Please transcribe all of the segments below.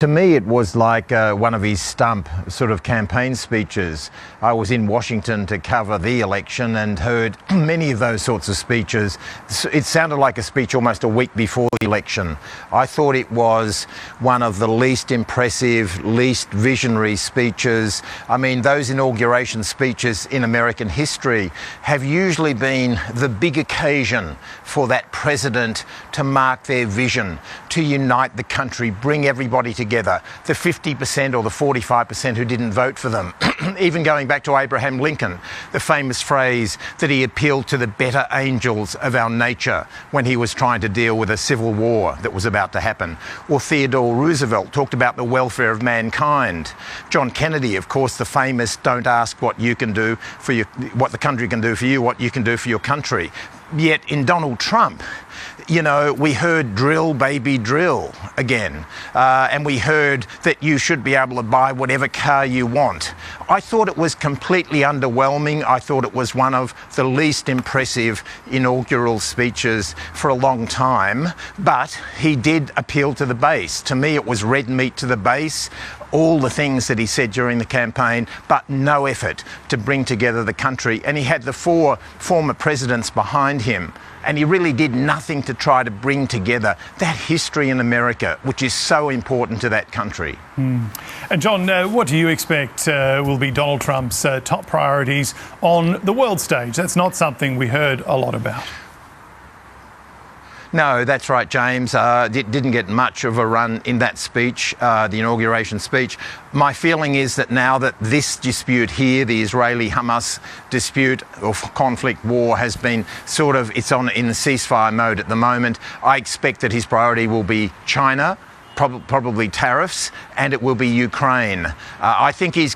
To me, it was like one of his stump sort of campaign speeches. I was in Washington to cover the election and heard many of those sorts of speeches. It sounded like a speech almost a week before the election. I thought it was one of the least impressive, least visionary speeches. I mean, those inauguration speeches in American history have usually been the big occasion for that president to mark their vision, to unite the country, bring everybody together. The 50% or the 45% who didn't vote for them. Even going back to Abraham Lincoln, the famous phrase that he appealed to the better angels of our nature when he was trying to deal with a civil war that was about to happen. Or Theodore Roosevelt talked about the welfare of mankind. John Kennedy, of course, the famous "Don't ask what you can do for what the country can do for you, what you can do for your country." Yet in Donald Trump, you know, we heard drill, baby, drill again. And we heard that you should be able to buy whatever car you want. I thought it was completely underwhelming. I thought it was one of the least impressive inaugural speeches for a long time. But he did appeal to the base. To me, it was red meat to the base. All the things that he said during the campaign, but no effort to bring together the country. And he had the four former presidents behind him. And he really did nothing to try to bring together that history in America, which is so important to that country. And John, what do you expect will be Donald Trump's top priorities on the world stage? That's not something we heard a lot about. No, that's right, James. Didn't get much of a run in that speech, the inauguration speech. My feeling is that now that this dispute here, the Israeli-Hamas dispute or conflict war has been it's in the ceasefire mode at the moment, I expect that his priority will be China, probably tariffs, and it will be Ukraine. I think he's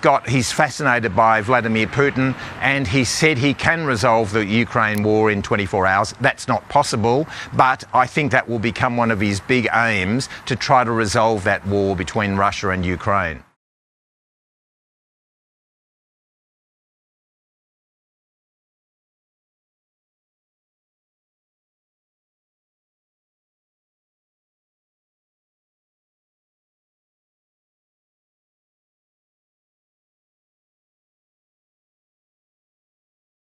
fascinated by Vladimir Putin, and he said he can resolve the Ukraine war in 24 hours. That's not possible, but I think that will become one of his big aims, to try to resolve that war between Russia and Ukraine.